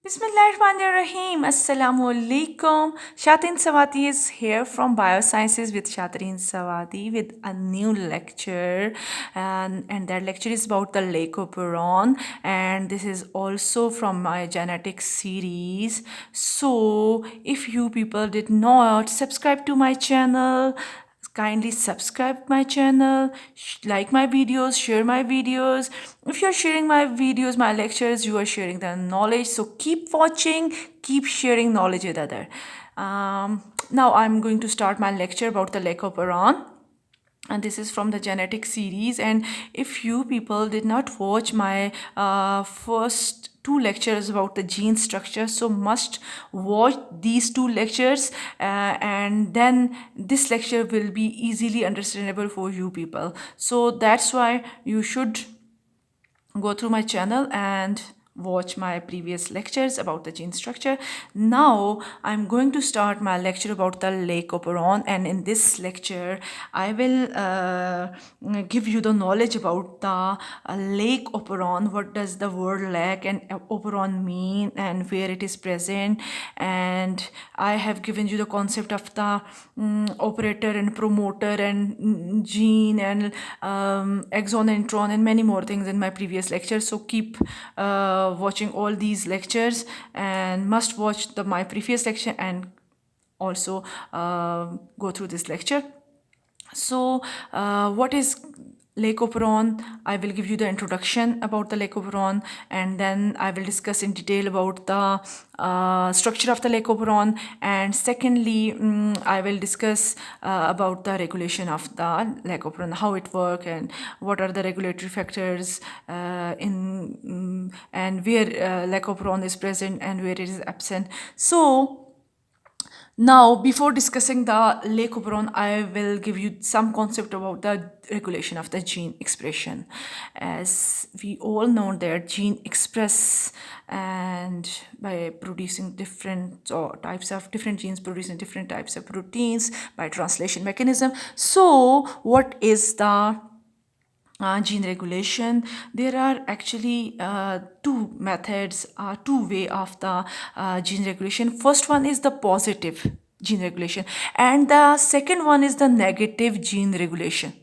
Bismillahirrahmanirrahim. Assalamu alaikum. Shatin Sawati is here from Biosciences with Shatin Sawati with a new lecture. And that lecture is about the Lac Operon. And this is also from my genetics series. So, if you people did not subscribe to my channel, kindly subscribe my channel, like my videos, share my videos. If you're sharing my videos, my lectures, you are sharing the knowledge. So keep watching, keep sharing knowledge with other. Now I'm going to start my lecture about the Lac Operon, and this is from the genetic series. And if you people did not watch my first two lectures about the gene structure, so must watch these two lectures, and then this lecture will be easily understandable for you people. So that's why you should go through my channel and watch my previous lectures about the gene structure. Now I'm going to start my lecture about the Lac Operon, and in this lecture I will give you the knowledge about the Lac Operon. What does the word lac and operon mean, and where it is present? And I have given you the concept of the operator and promoter and gene and exon and intron and many more things in my previous lectures. So keep watching all these lectures, and must watch my previous lecture and also go through this lecture. So, what is Lac Operon? I will give you the introduction about the Lac Operon, and then I will discuss in detail about the structure of the Lac Operon. And secondly, I will discuss about the regulation of the Lac Operon, how it works, and what are the regulatory factors and where Lac Operon is present and where it is absent. So, now, before discussing the Lac Operon, I will give you some concept about the regulation of the gene expression. As we all know that gene express and by producing different or types of different genes producing different types of proteins by translation mechanism. So, what is the gene regulation? There are actually two methods, two way of the gene regulation. First one is the positive gene regulation, and the second one is the negative gene regulation.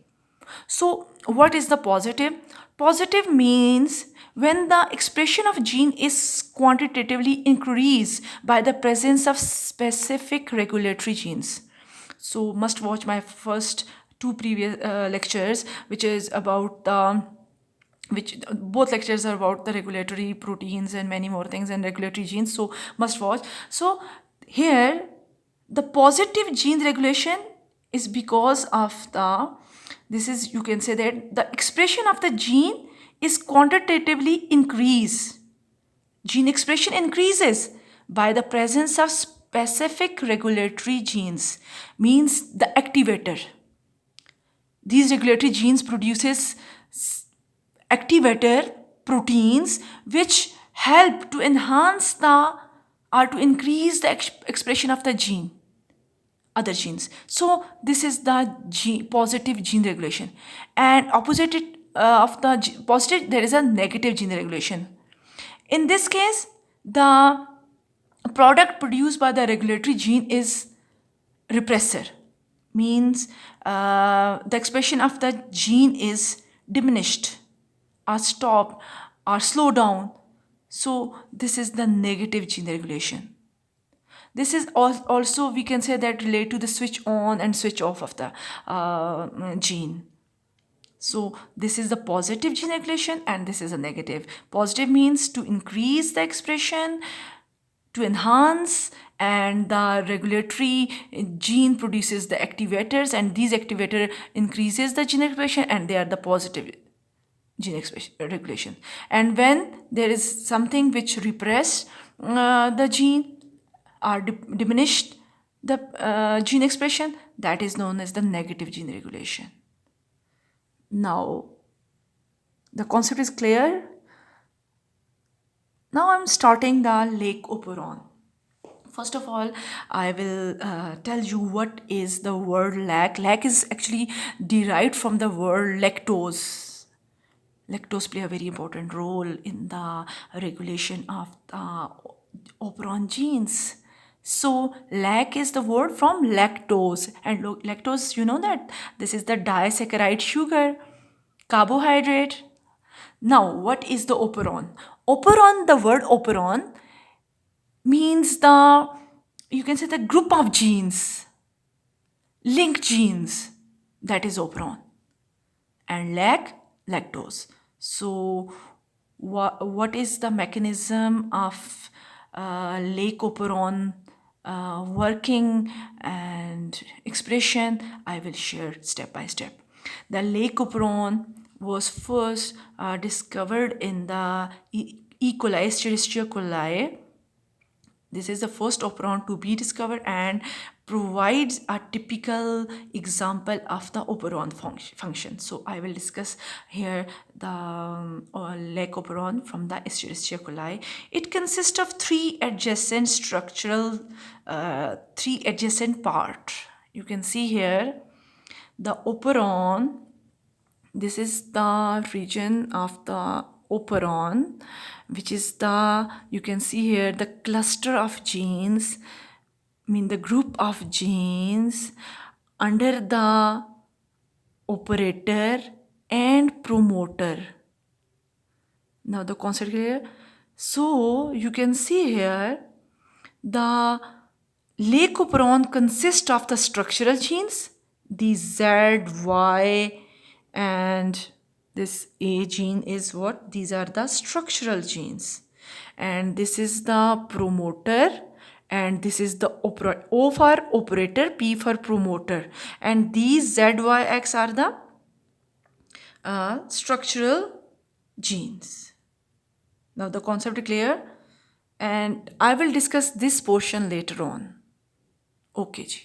So what is the positive? Positive means when the expression of gene is quantitatively increased by the presence of specific regulatory genes. So must watch my first two previous lectures, which is about the which both lectures are about the regulatory proteins and many more things and regulatory genes, so must watch. So here the positive gene regulation is because of the, this is, you can say that the expression of the gene is quantitatively increased. Gene expression increases by the presence of specific regulatory genes, means the activator. These regulatory genes produces activator proteins which help to enhance the or to increase the expression of the gene, other genes. So this is the positive gene regulation, and opposite of the positive there is a negative gene regulation. In this case, the product produced by the regulatory gene is repressor, means the expression of the gene is diminished or stopped or slowed down. So this is the negative gene regulation. This is also, we can say that, relate to the switch on and switch off of the gene. So this is the positive gene regulation and this is a negative. Positive means to increase the expression, to enhance, and the regulatory gene produces the activators, and these activator increases the gene expression, and they are the positive gene expression regulation. And when there is something which repress the gene or diminished the gene expression, that is known as the negative gene regulation. Now the concept is clear. Now I'm starting the Lac Operon. First of all, I will tell you what is the word lac. Lac is actually derived from the word lactose. Lactose play a very important role in the regulation of Operon genes. So lac is the word from lactose, and lactose, you know that this is the disaccharide sugar, carbohydrate. Now, what is the operon? Operon, the word operon means the, you can say, the group of genes, linked genes, that is operon, and lactose. So what is the mechanism of Lac Operon working and expression? I will share step by step. The Lac Operon was first discovered in the E. coli, Escherichia coli. This is the first operon to be discovered and provides a typical example of the operon function. So I will discuss here the Lac operon from the Escherichia coli. It consists of three adjacent part. You can see here the operon. This is the region of the operon, which is the, you can see here, the cluster of genes, the group of genes under the operator and promoter. Now the concept here. So you can see here the Lac operon consists of the structural genes, the Z, Y, and this A gene is what? These are the structural genes. And this is the promoter, and this is the O for operator, P for promoter. And these Z, Y, X are the structural genes. Now the concept is clear, and I will discuss this portion later on. Okay, ji.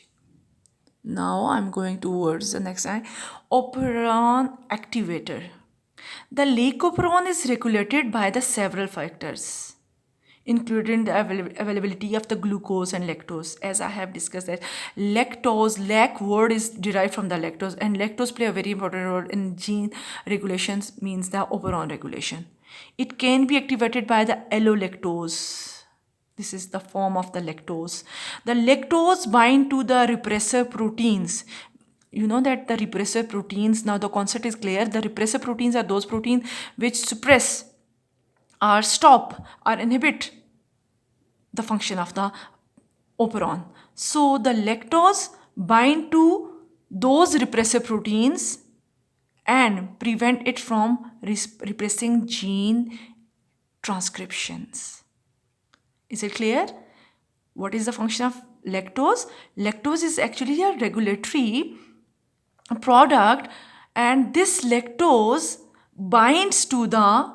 Now I'm going towards the next slide. Operon activator. The Lac operon is regulated by the several factors, including the availability of the glucose and lactose. As I have discussed that lactose, lac word is derived from the lactose, and lactose play a very important role in gene regulations, means the operon regulation. It can be activated by the allolactose. This is the form of the lactose. The lactose bind to the repressor proteins. You know that the repressor proteins, now the concept is clear. The repressor proteins are those proteins which suppress or stop or inhibit the function of the operon. So the lactose bind to those repressor proteins and prevent it from repressing gene transcriptions. Is it clear? What is the function of lactose? Lactose is actually a regulatory product, and this lactose binds to the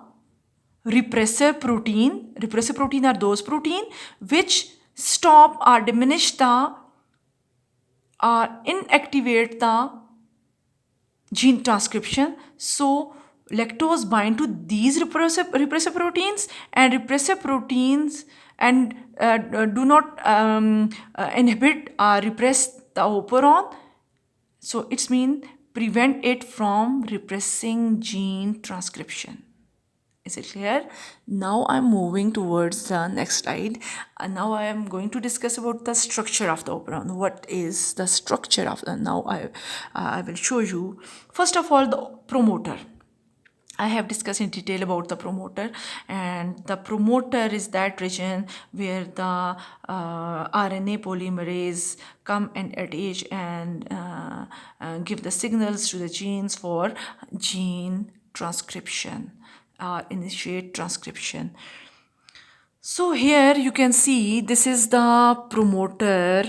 repressor protein. Repressor protein are those protein which stop or diminish the or inactivate the gene transcription. So lactose bind to these repressor proteins, and repressor proteins and do not inhibit or repress the operon. So it's mean prevent it from repressing gene transcription. Is it clear? Now I'm moving towards the next slide. Now I am going to discuss about the structure of the operon. What is the structure of the? Now I will show you. First of all, the promoter. I have discussed in detail about the promoter, and the promoter is that region where the RNA polymerase come and attach and give the signals to the genes for gene transcription or initiate transcription. So here you can see this is the promoter.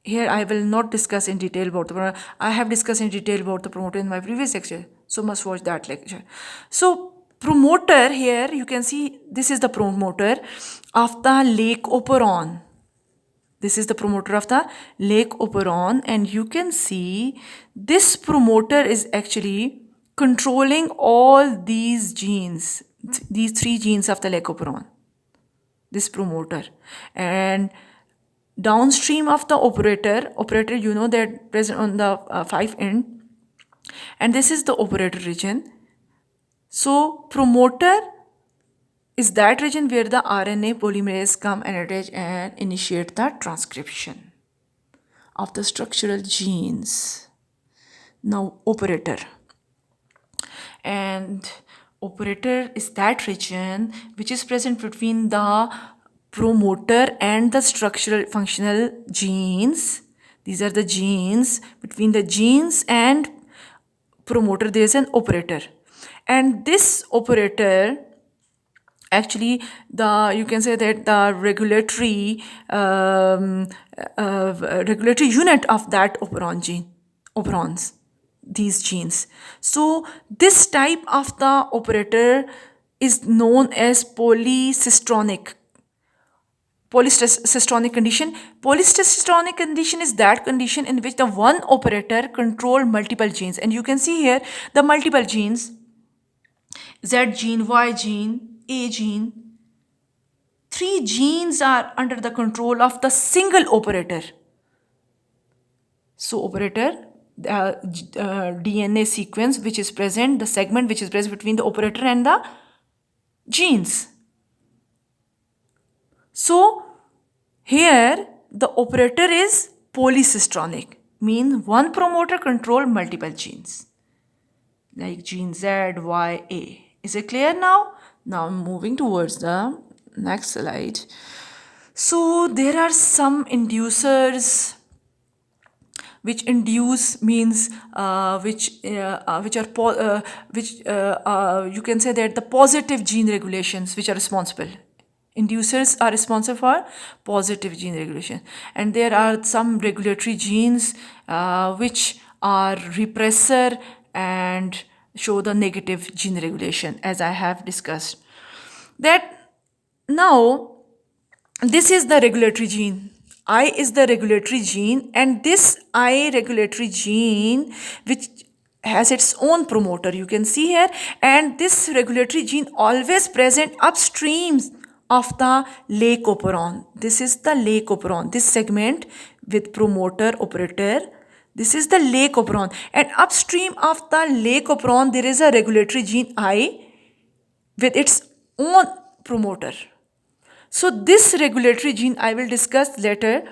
Here I will not discuss in detail about the promoter. I have discussed in detail about the promoter in my previous lecture, so must watch that lecture. So promoter, here you can see this is the promoter of the Lac operon. This is the promoter of the Lac operon, and you can see this promoter is actually controlling all these genes, these three genes of the Lac operon. This promoter, and downstream of the operator, you know that present on the 5' end, and this is the operator region. So promoter is that region where the RNA polymerase come and attach and initiate the transcription of the structural genes. Now operator. And operator is that region which is present between the promoter and the structural functional genes. These are the genes. Between the genes and promoter there is an operator, and this operator, actually, you can say that the regulatory unit of that operons, these genes. So this type of the operator is known as polycystonic condition. Polycystonic condition is that condition in which the one operator control multiple genes, and you can see here the multiple genes: Z gene, Y gene, A gene. 3 genes are under the control of the single operator. So operator, the DNA sequence which is present, the segment which is present between the operator and the genes. So here the operator is polycystonic, means one promoter control multiple genes, like gene Z, Y, A. Is it clear now? Now moving towards the next slide. So there are some inducers which induce, means which you can say that the positive gene regulations which are responsible. Inducers are responsible for positive gene regulation, and there are some regulatory genes which are repressor and show the negative gene regulation, as I have discussed. That now this is the regulatory gene. I is the regulatory gene, and this I regulatory gene which has its own promoter, you can see here, and this regulatory gene always present upstream of the Lac Operon. This is the Lac Operon, this segment with promoter operator. This is the Lac Operon, and upstream of the Lac Operon there is a regulatory gene I with its own promoter. So this regulatory gene, I will discuss later,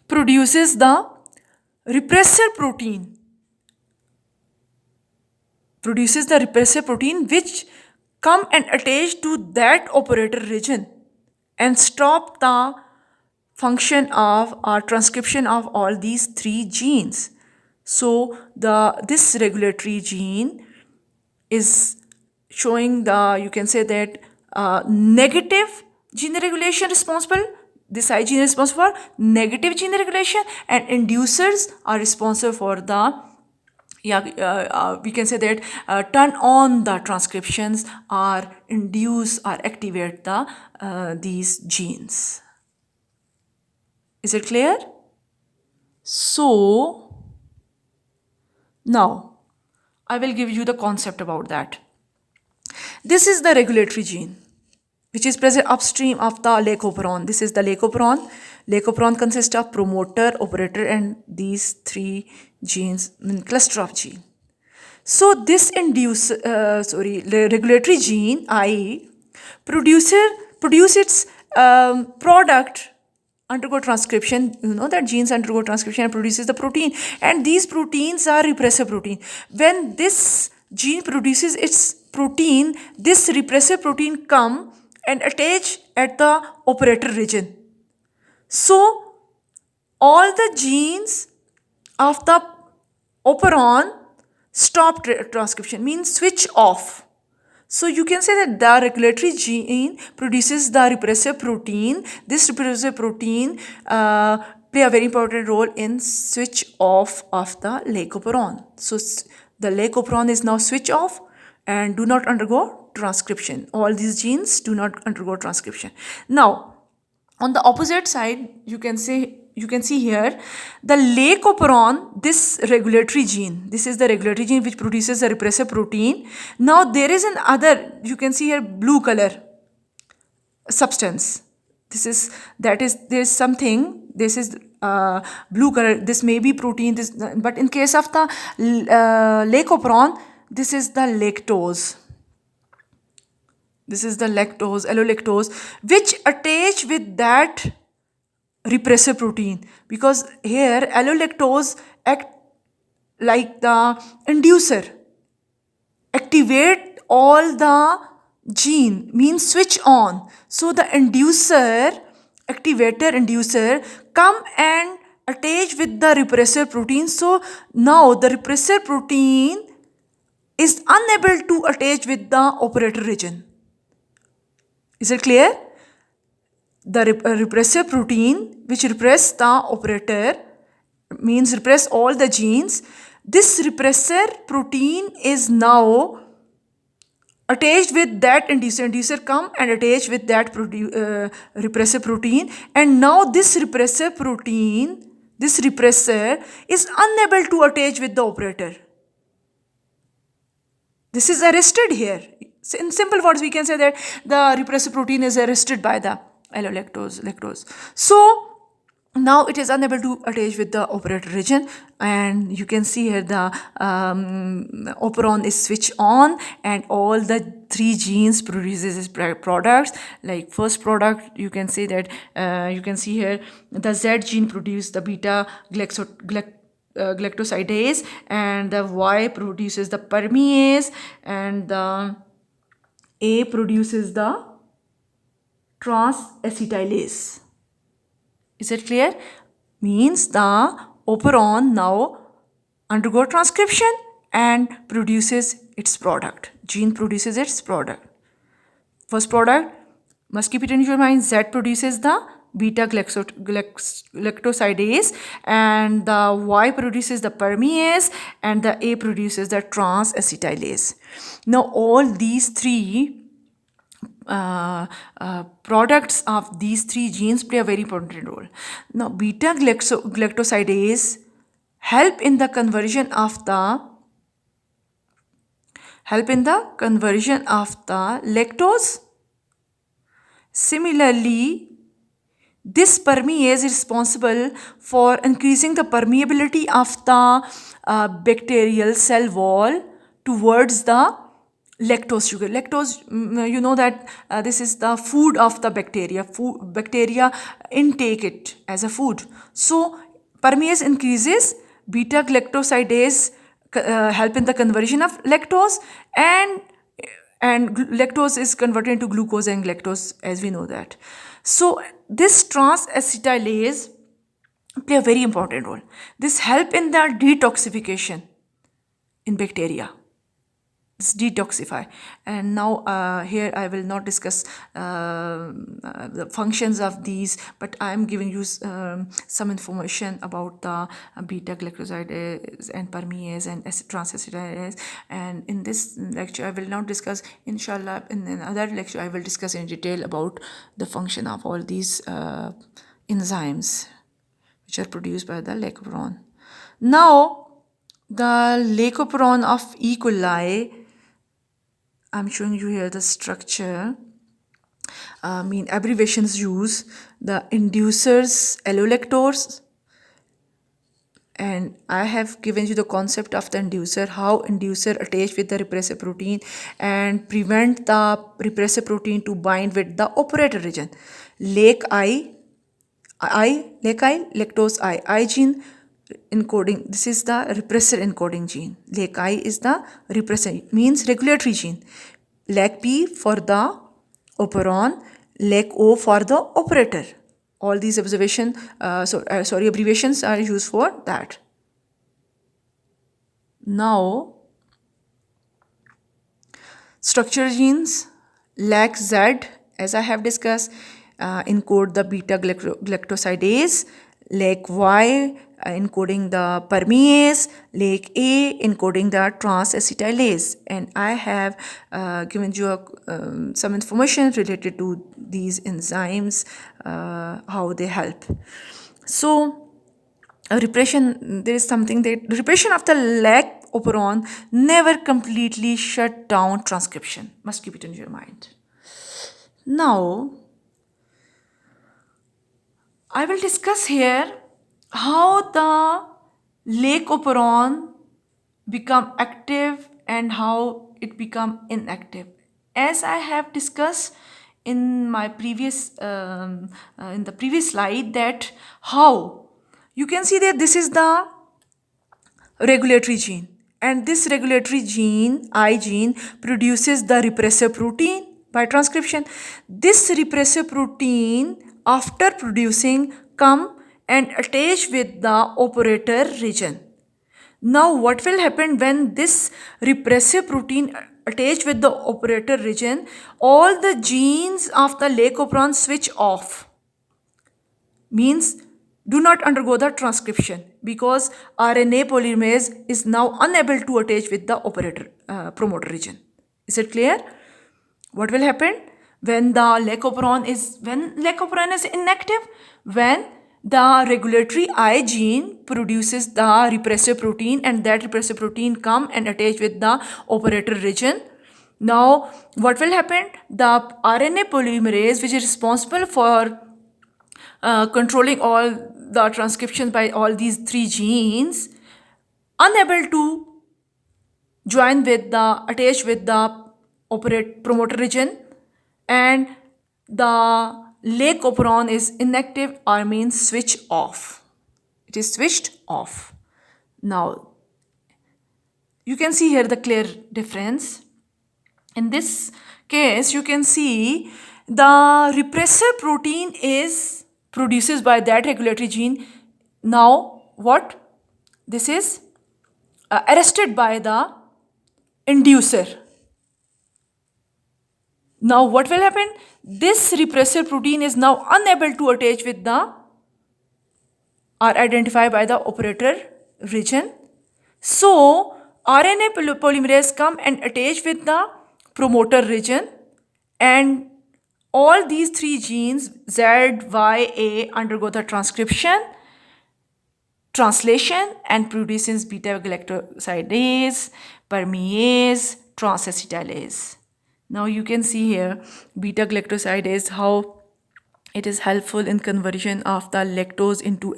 produces the repressor protein. Which come and attach to that operator region and stop the function of or transcription of all these 3 genes. So this regulatory gene is showing the, you can say that, negative gene regulation responsible. This I gene is responsible for negative gene regulation, and inducers are responsible for the, we can say that, turn on the transcriptions or induce or activate the these genes. Is it clear? So now I will give you the concept about that. This is the regulatory gene which is present upstream of the Lac Operon. This is the Lac Operon. Lac Operon consists of promoter, operator, and these 3 genes, cluster of gene. So this regulatory gene I produce its product, undergo transcription. You know that genes undergo transcription and produces the protein, and these proteins are repressor protein. When this gene produces its protein, this repressor protein come and attach at the operator region. So all the genes of the operon stop transcription, means switch off. So you can say that the regulatory gene produces the repressor protein. This repressor protein play a very important role in switch off of the Lac Operon. So the Lac Operon is now switch off and do not undergo transcription. All these genes do not undergo transcription. Now on the opposite side, you can see here the Lac Operon, this regulatory gene. This is the regulatory gene which produces the repressor protein. Now there is another, you can see here, blue color substance. There is something. This is blue color. This may be protein. But in case of the Lac Operon, this is the lactose. This is the lactose, allolactose, which attach with that repressor protein, because here allolactose act like the inducer, activate all the gene, means switch on. So the inducer come and attach with the repressor protein. So now the repressor protein is unable to attach with the operator region. Is it clear? The repressor protein which repress the operator, means repress all the genes. This repressor protein is now attached with that inducer. Inducer come and attach with that repressor protein, and now this repressor is unable to attach with the operator. This is arrested here. In simple words, we can say that the repressor protein is arrested by the lactose. So now it is unable to attach with the operator region, and you can see here the operon is switched on, and all the three genes produces its products. Like first product, you can say that you can see here the Z gene produces the beta galactosidase, and the Y produces the permease, and the A produces the trans-acetylase. Is it clear? Means the operon now undergo transcription and produces its product. Gene produces its product. First product, must keep it in your mind, Z produces the beta galactosidase, and the Y produces the permease, and the A produces the trans-acetylase. Now all these three products of these three genes play a very important role. Now beta galactosidase help in the conversion of the lactose. Similarly, this permease is responsible for increasing the permeability of the bacterial cell wall towards the lactose sugar. Lactose, you know that this is the food of the bacteria. Bacteria intake it as a food. So permease increases, beta galactosidase help in the conversion of lactose, and lactose is converted into glucose and galactose, as we know that. So this trans-acetylase play a very important role. This help in the detoxification in bacteria. It's detoxify. And now here I will not discuss the functions of these, but I am giving you some information about the beta galactosidase and permease and trans-acetylase. And in this lecture I will not discuss. Inshallah, in another lecture I will discuss in detail about the function of all these enzymes which are produced by the Lac Operon. Now the Lycoprone of E Coli, I'm showing you here the structure. Abbreviations use the inducers, allolactose, and I have given you the concept of the inducer, how inducer attach with the repressor protein and prevent the repressor protein to bind with the operator region. Lactose I gene encoding, this is the repressor encoding gene. Lac I is the repressor, means regulatory gene. Lac P for the operon, Lac O for the operator. All these abbreviations are used for that. Now structure genes, Lac Z, as I have discussed, encode the beta galactosidase, Lac Y encoding the permease, Lac A encoding the trans-acetylase, and I have given you some information related to these enzymes, how they help. So repression, there is something that repression of the Lac Operon never completely shut down transcription. Must keep it in your mind. Now I will discuss here how the Lac Operon become active and how it become inactive. as I have discussed in my previous in the previous slide, that how you can see that this is the regulatory gene, and this regulatory gene, I gene, produces the repressor protein by transcription. This repressor protein, after producing, come and attach with the operator region. Now what will happen when this repressive protein attach with the operator region? All the genes of the Lac Operon switch off, means do not undergo the transcription, because RNA polymerase is now unable to attach with the operator promoter region. Is it clear? What will happen when the Lac Operon is inactive? When the regulatory I gene produces the repressor protein, and that repressor protein come and attach with the operator region. Now what will happen? The RNA polymerase, which is responsible for controlling all the transcriptions by all these three genes, unable to join with the attach with the promoter region, and the Lac Operon is inactive, or means switch off. It is switched off. Now you can see here the clear difference. In this case, you can see the repressor protein is produced by that regulatory gene. Now what? This is arrested by the inducer. Now what will happen? This repressor protein is now unable to attach with the, or identify by the operator region. So RNA polymerase come and attach with the promoter region, and all these three genes Z, Y, A undergo the translation, and produces beta-galactosidase, permease, transacetylase. Now you can see here beta-galactosidase, how it is helpful in conversion of the lactose into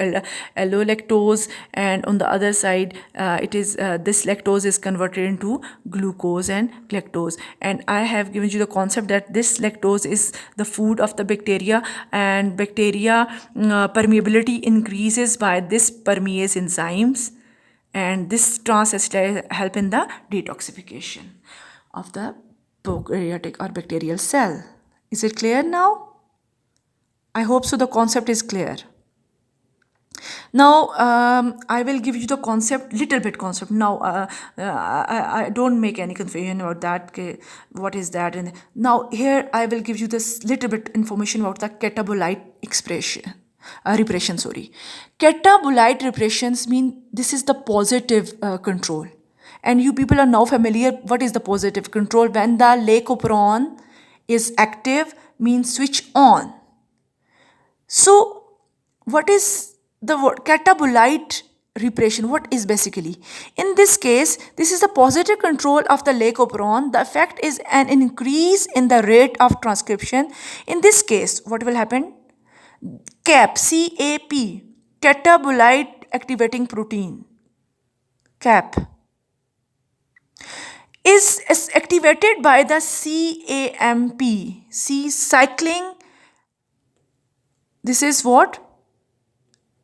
allolactose, and on the other side this lactose is converted into glucose and galactose. And I have given you the concept that this lactose is the food of the bacteria, and bacteria permeability increases by this permease enzymes, and this transacetylase help in the detoxification of the prokaryotic or bacterial cell. Is it clear now? I hope so the concept is clear. Now I will give you the little bit concept. Now I don't make any confusion about that. Okay, what is that? And now here I will give you this little bit information about the catabolite repression. Catabolite repressions mean this is the positive control. And you people are now familiar what is the positive control. When the Lac Operon is active, means switch on. So what is the word catabolite repression? What is basically? In this case, this is the positive control of the Lac Operon. The effect is an increase in the rate of transcription. In this case, what will happen? CAP, C-A-P, catabolite activating protein, CAP, is activated by the CAMP, cycling. This is what?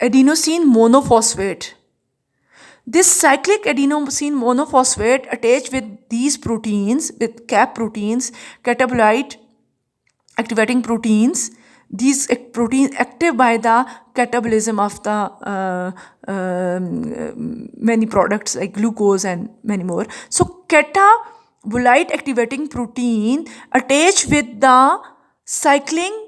Adenosine monophosphate. This cyclic adenosine monophosphate attached with these proteins, with CAP proteins, catabolite activating proteins. These proteins active by the catabolism of the many products like glucose and many more. So catabolite activating protein attached with the cycling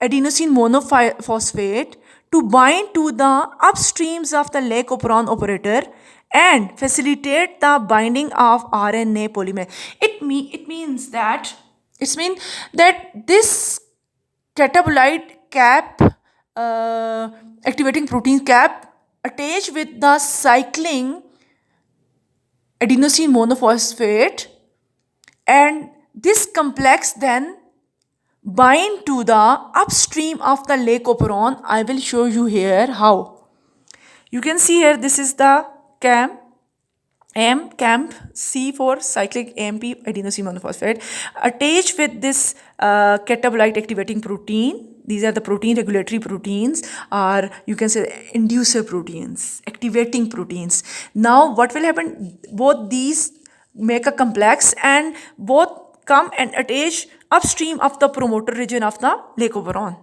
adenosine monophosphate to bind to the upstreams of the Lac Operon operator and facilitate the binding of RNA polymerase. It means that this catabolite CAP activating protein CAP attached with the cycling adenosine monophosphate, and this complex then bind to the upstream of the Lac Operon. I will show you here how. You can see here this is the CAM, camp, C for cyclic AMP adenosine monophosphate, attached with this catabolite activating protein. These are the protein regulatory proteins, or you can say inducer proteins, activating proteins. Now, what will happen? Both these make a complex, and both come and attach upstream of the promoter region of the Lac Operon.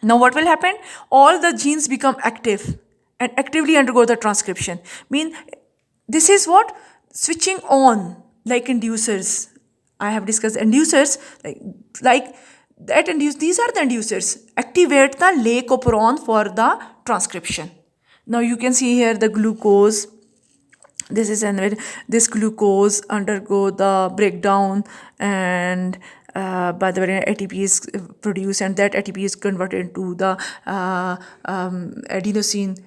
Now, what will happen? All the genes become active and actively undergo the transcription. Mean this is what switching on, like inducers. I have discussed inducers, like that induce. These are the inducers. Activate the Lac Operon for the transcription. Now you can see here the glucose. This is this glucose undergo the breakdown, and by the way ATP is produced, and that ATP is converted into the adenosine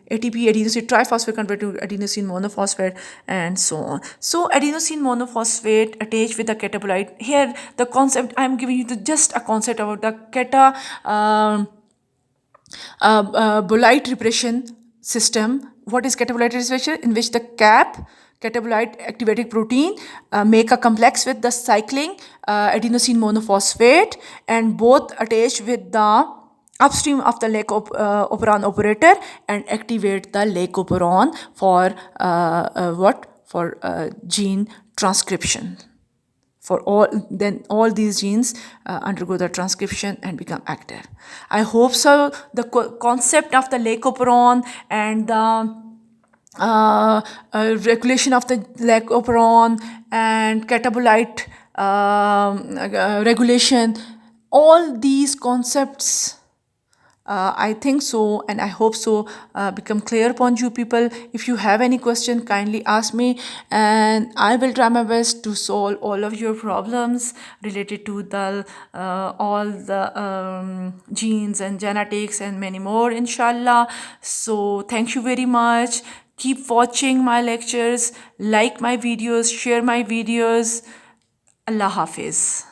triphosphate converted to adenosine monophosphate, and so on. So adenosine monophosphate attached with the catabolite. Here the concept I am giving you just a concept about the catabolite repression system. What is catabolite repression? In which the catabolite activating protein make a complex with the cycling adenosine monophosphate, and both attach with the upstream of the Lac Operon operator and activate the Lac Operon for gene transcription. For all these genes undergo the transcription and become active. I hope so. The concept of the Lac Operon and the regulation of the Lac Operon and catabolite regulation, all these concepts, I think so, and I hope so, become clear upon you people. If you have any question, kindly ask me, and I will try my best to solve all of your problems related to the all the genes and genetics and many more, inshallah. So thank you very much. Keep watching my lectures, like my videos, share my videos. Allah Hafiz.